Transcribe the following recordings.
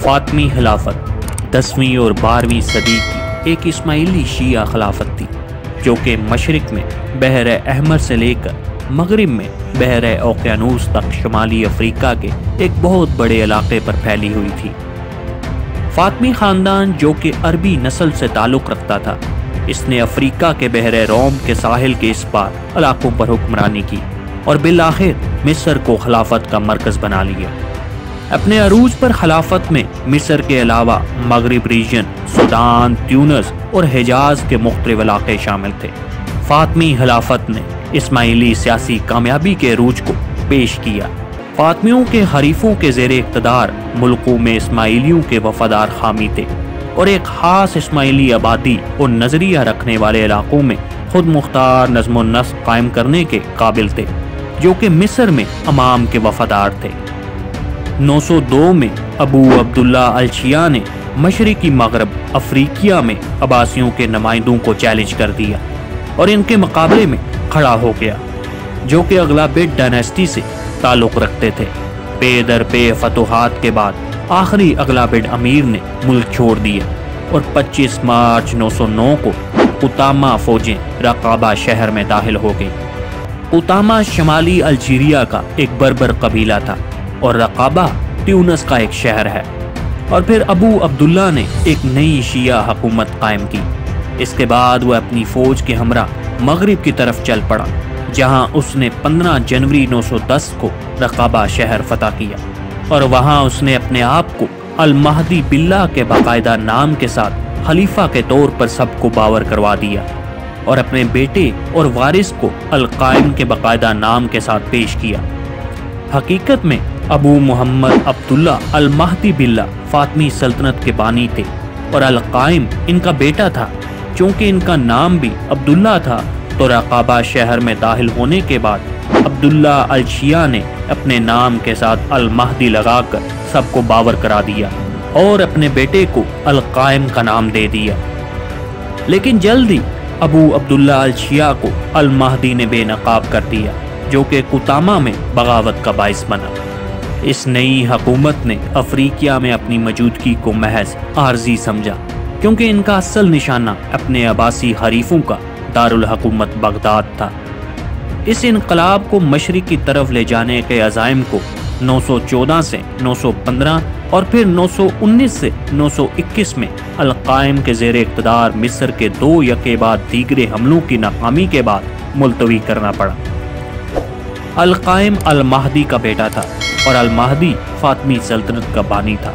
فاطمی خلافت 10ویں اور 12ویں صدی کی ایک اسماعیلی شیعہ خلافت تھی جو کہ مشرق میں بحر احمر سے لے کر مغرب میں بحر اوقیانوس تک شمالی افریقہ کے ایک بہت بڑے علاقے پر پھیلی ہوئی تھی۔ فاطمی خاندان جو کہ عربی نسل سے تعلق رکھتا تھا، اس نے افریقہ کے بحر روم کے ساحل کے اس پار علاقوں پر حکمرانی کی اور بالآخر مصر کو خلافت کا مرکز بنا لیا۔ اپنے عروج پر خلافت میں مصر کے علاوہ مغرب ریجن، سودان، تیونس اور حجاز کے مختلف علاقے شامل تھے۔ فاطمی خلافت نے اسماعیلی سیاسی کامیابی کے عروج کو پیش کیا۔ فاطمیوں کے حریفوں کے زیر اقتدار ملکوں میں اسماعیلیوں کے وفادار حامی تھے اور ایک خاص اسماعیلی آبادی اور نظریہ رکھنے والے علاقوں میں خود مختار نظم و نسق قائم کرنے کے قابل تھے، جو کہ مصر میں امام کے وفادار تھے۔ 902 میں ابو عبداللہ الشیعہ نے مشرقی مغرب افریقیہ میں عباسیوں کے نمائندوں کو چیلنج کر دیا اور ان کے مقابلے میں کھڑا ہو گیا، جو کہ اغلابیڈ ڈائناسٹی سے تعلق رکھتے تھے۔ پے در پے فتوحات کے بعد آخری اغلابیڈ امیر نے ملک چھوڑ دیا اور 25 مارچ 909 کو قطامہ فوجیں رقابہ شہر میں داخل ہو گئی۔ قطامہ شمالی الجیریا کا ایک بربر قبیلہ تھا اور رقابہ تیونس کا ایک شہر ہے۔ اور پھر ابو عبداللہ نے ایک نئی شیعہ حکومت قائم کی۔ اس کے بعد وہ اپنی فوج کے ہمراہ مغرب کی طرف چل پڑا، جہاں اس نے 15 جنوری 910 کو رقابہ شہر فتح کیا اور وہاں اس نے اپنے آپ کو المہدی باللہ کے باقاعدہ نام کے ساتھ خلیفہ کے طور پر سب کو باور کروا دیا اور اپنے بیٹے اور وارث کو القائم کے باقاعدہ نام کے ساتھ پیش کیا۔ حقیقت میں ابو محمد عبداللہ المہدی باللہ فاطمی سلطنت کے بانی تھے اور القائم ان کا بیٹا تھا۔ چونکہ ان کا نام بھی عبداللہ تھا تو رقابہ شہر میں داخل ہونے کے بعد عبداللہ الشیعہ نے اپنے نام کے ساتھ المہدی لگا کر سب کو باور کرا دیا اور اپنے بیٹے کو القائم کا نام دے دیا۔ لیکن جلد ہی ابو عبداللہ الشیعہ کو المہدی نے بے نقاب کر دیا، جو کہ قطامہ میں بغاوت کا باعث بنا۔ اس نئی حکومت نے افریقیہ میں اپنی موجودگی کو محض عارضی سمجھا، کیونکہ ان کا اصل نشانہ اپنے عباسی حریفوں کا دارالحکومت بغداد تھا۔ اس انقلاب کو مشرق کی طرف لے جانے کے عزائم کو 914 سے 915 اور پھر 919 سے 921 میں القائم کے زیر اقتدار مصر کے 2 یکے بعد دیگرے حملوں کی ناکامی کے بعد ملتوی کرنا پڑا۔ القائم المہدی کا بیٹا تھا اور المہدی فاطمی سلطنت کا بانی تھا۔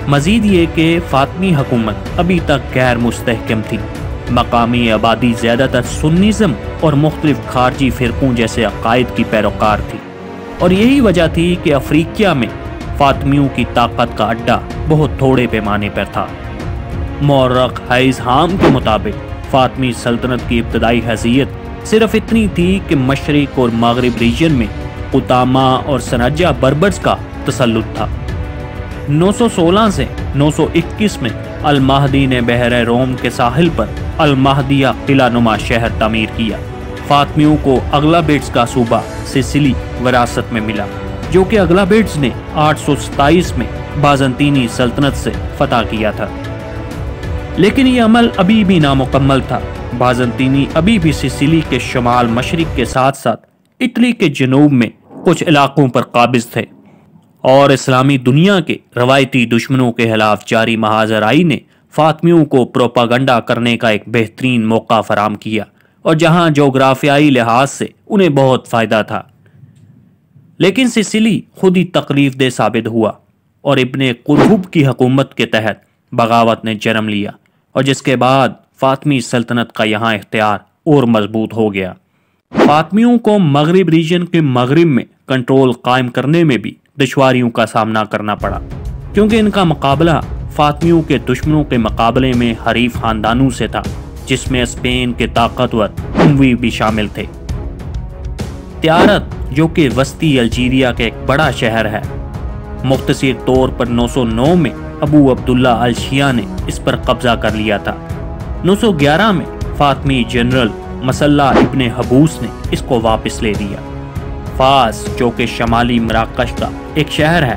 مزید یہ کہ فاطمی حکومت ابھی تک غیر مستحکم تھی۔ مقامی آبادی زیادہ تر سنیزم اور مختلف خارجی فرقوں جیسے عقائد کی پیروکار تھی، اور یہی وجہ تھی کہ افریقیہ میں فاطمیوں کی طاقت کا اڈا بہت تھوڑے پیمانے پر تھا۔ مورخ ہیزہام کے مطابق فاطمی سلطنت کی ابتدائی حیثیت صرف اتنی تھی کہ مشرق اور مغرب ریجن میں قطامہ اور سنجا بربرز کا تسلط تھا۔ 916 سے 921 میں المہدی نے بحر روم کے ساحل پر المہدیہ قلعہ نما شہر تعمیر کیا۔ فاطمیوں کو اغلابیڈز کا صوبہ سسلی وراثت میں ملا، جو کہ اغلابیڈز نے 827 میں بازنطینی سلطنت سے فتح کیا تھا۔ لیکن یہ عمل ابھی بھی نامکمل تھا۔ بازنطینی ابھی بھی سسلی کے شمال مشرق کے ساتھ ساتھ اٹلی کے جنوب میں کچھ علاقوں پر قابض تھے، اور اسلامی دنیا کے روایتی دشمنوں کے خلاف جاری محاذ آرائی نے فاطمیوں کو پروپاگنڈا کرنے کا ایک بہترین موقع فراہم کیا، اور جہاں جغرافیائی لحاظ سے انہیں بہت فائدہ تھا۔ لیکن سسلی خود ہی تکلیف دہ ثابت ہوا اور ابن قرہب کی حکومت کے تحت بغاوت نے جنم لیا، اور جس کے بعد فاطمی سلطنت کا یہاں اختیار اور مضبوط ہو گیا۔ فاطمیوں کو مغرب ریجن کے مغرب میں کنٹرول قائم کرنے میں بھی دشواریوں کا سامنا کرنا پڑا، کیونکہ ان کا مقابلہ فاطمیوں کے دشمنوں کے مقابلے میں حریف خاندانوں سے تھا، جس میں اسپین کے طاقتور اموی بھی شامل تھے۔ تیارت، جو کہ وسطی الجیریا کا ایک بڑا شہر ہے، مختصر طور پر 909 میں ابو عبداللہ الشیعہ نے اس پر قبضہ کر لیا تھا۔ 911 میں فاطمی جنرل مسلح ابن حبوس نے اس کو واپس لے لیا۔ فاس، جو کہ شمالی مراکش کا ایک شہر ہے،